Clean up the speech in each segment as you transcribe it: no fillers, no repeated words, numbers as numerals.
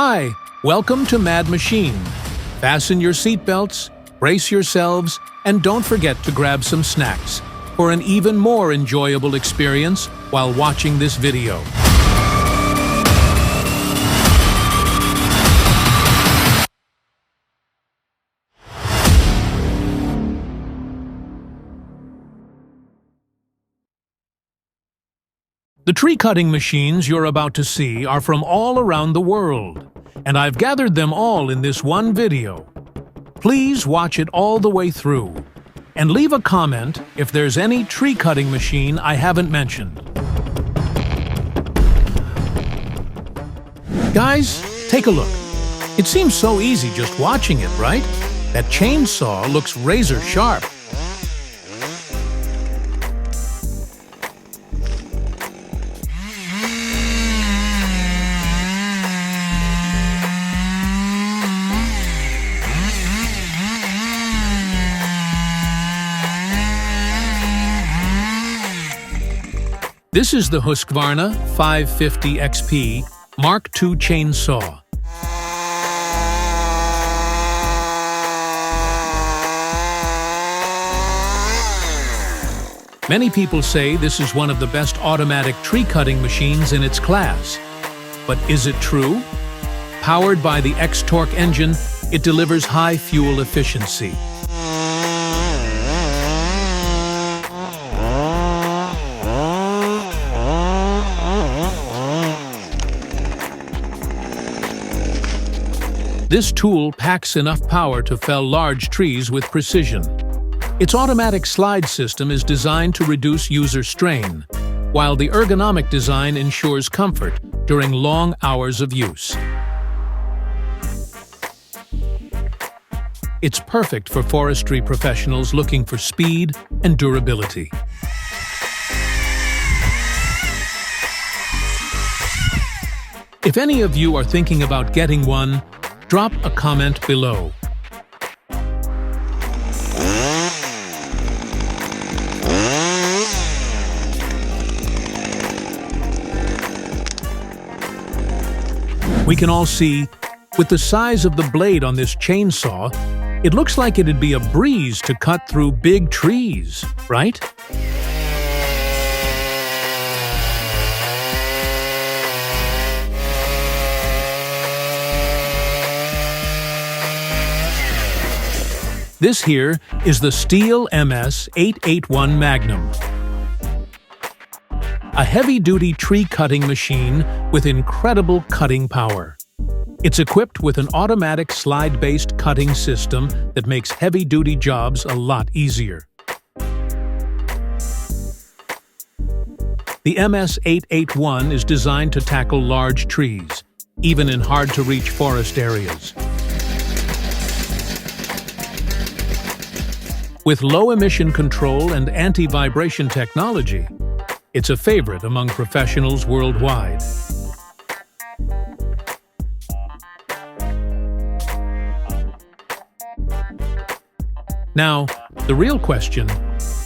Hi, welcome to Mad Machine. Fasten your seatbelts, brace yourselves, and don't forget to grab some snacks for an even more enjoyable experience while watching this video. The tree cutting machines you're about to see are from all around the world, and I've gathered them all in this one video. Please watch it all the way through, and leave a comment if there's any tree cutting machine I haven't mentioned. Guys, take a look. It seems so easy just watching it, right? That chainsaw looks razor sharp. This is the Husqvarna 550 XP Mark II chainsaw. Many people say this is one of the best automatic tree cutting machines in its class. But is it true? Powered by the X-Torque engine, it delivers high fuel efficiency. This tool packs enough power to fell large trees with precision. Its automatic slide system is designed to reduce user strain, while the ergonomic design ensures comfort during long hours of use. It's perfect for forestry professionals looking for speed and durability. If any of you are thinking about getting one, drop a comment below. We can all see, with the size of the blade on this chainsaw, it looks like it'd be a breeze to cut through big trees, right? This here is the Stihl MS-881 Magnum, a heavy-duty tree-cutting machine with incredible cutting power. It's equipped with an automatic slide-based cutting system that makes heavy-duty jobs a lot easier. The MS-881 is designed to tackle large trees, even in hard-to-reach forest areas. With low-emission control and anti-vibration technology, it's a favorite among professionals worldwide. Now, the real question,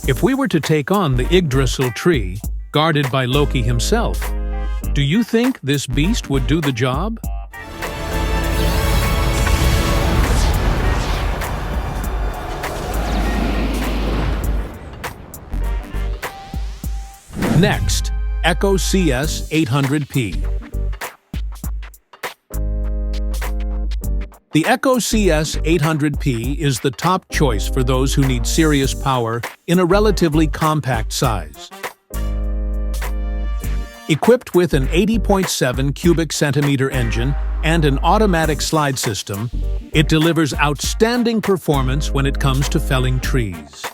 if we were to take on the Yggdrasil tree, guarded by Loki himself, do you think this beast would do the job? Next, Echo CS 800P. The Echo CS 800P is the top choice for those who need serious power in a relatively compact size. Equipped with an 80.7 cubic centimeter engine and an automatic slide system, it delivers outstanding performance when it comes to felling trees.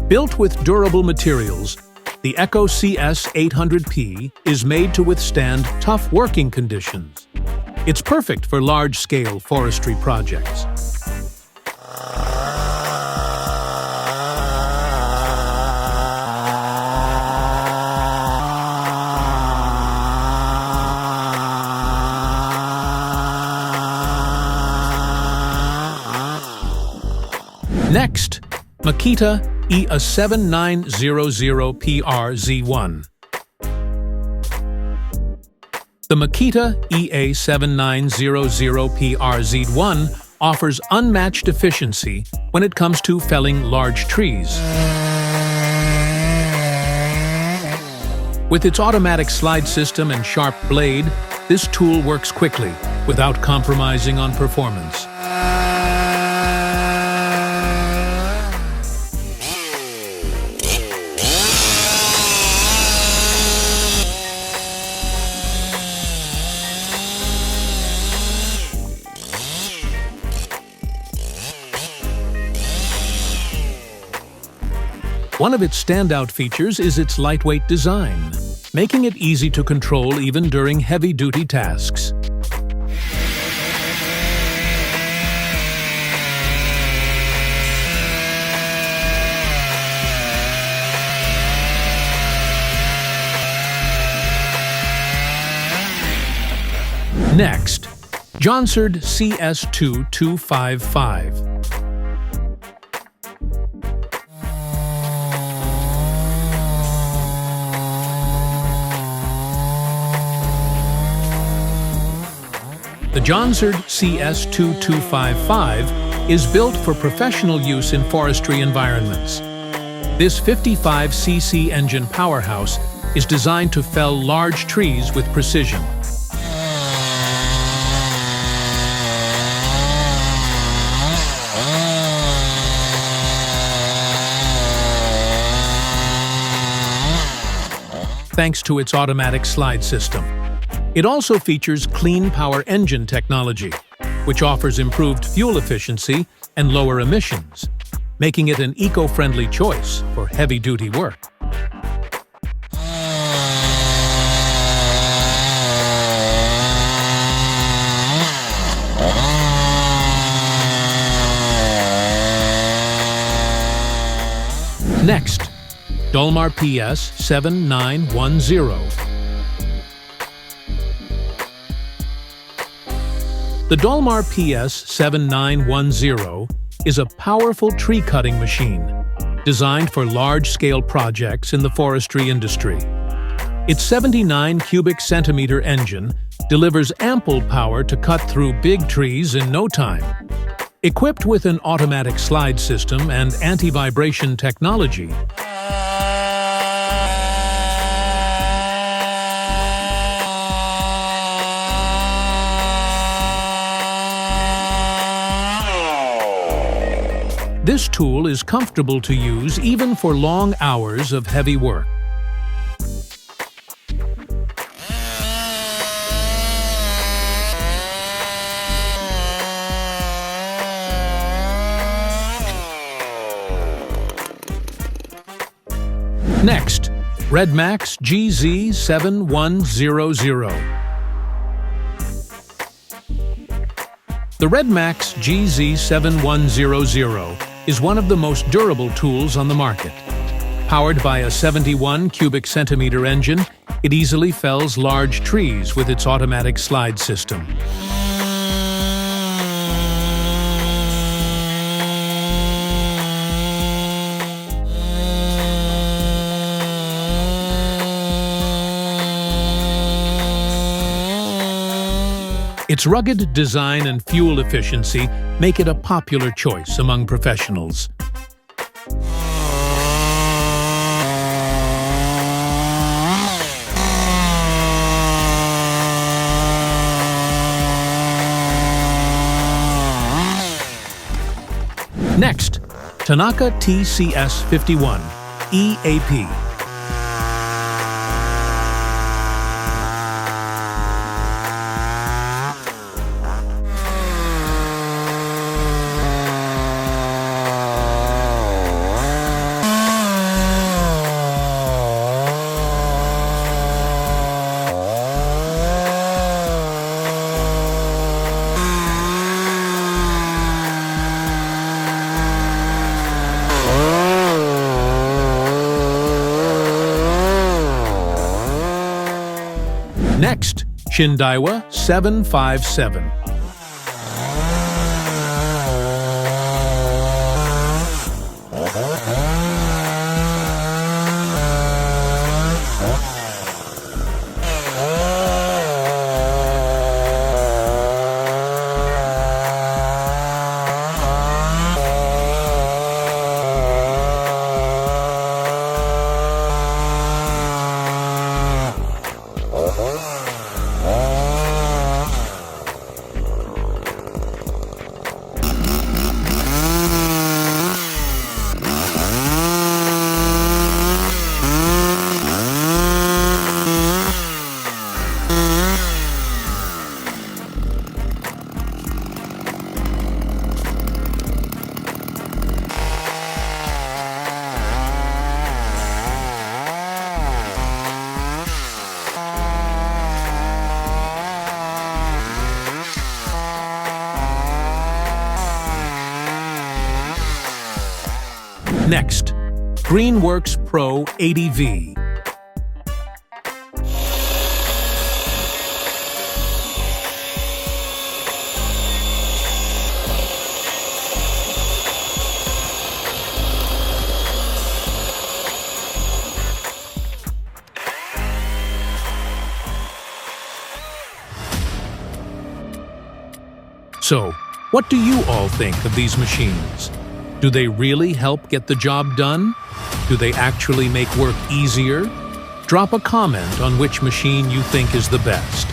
Built with durable materials, the Echo CS 800P is made to withstand tough working conditions. It's perfect for large-scale forestry projects. Next, Makita EA7900PRZ1. The Makita EA7900PRZ1 offers unmatched efficiency when it comes to felling large trees. With its automatic slide system and sharp blade, this tool works quickly without compromising on performance. One of its standout features is its lightweight design, making it easy to control even during heavy-duty tasks. Next, Jonsard CS2255. The Jonsard CS2255 is built for professional use in forestry environments. This 55cc engine powerhouse is designed to fell large trees with precision. Thanks to its automatic slide system. It also features clean power engine technology, which offers improved fuel efficiency and lower emissions, making it an eco-friendly choice for heavy-duty work. Next, Dolmar PS7910. The Dolmar PS7910 is a powerful tree-cutting machine designed for large-scale projects in the forestry industry. Its 79 cubic centimeter engine delivers ample power to cut through big trees in no time. Equipped with an automatic slide system and anti-vibration technology, this tool is comfortable to use even for long hours of heavy work. Next, Redmax GZ7100. The Redmax GZ7100 is one of the most durable tools on the market. Powered by a 71 cubic centimeter engine, it easily fells large trees with its automatic slide system. Its rugged design and fuel efficiency make it a popular choice among professionals. Next, Tanaka TCS51 EAP. Next, Shindaiwa 757. Next, Greenworks Pro 80V. So, what do you all think of these machines? Do they really help get the job done? Do they actually make work easier? Drop a comment on which machine you think is the best.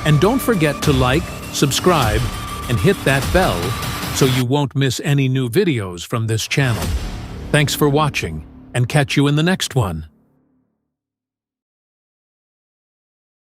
And don't forget to like, subscribe, and hit that bell so you won't miss any new videos from this channel. Thanks for watching, and catch you in the next one.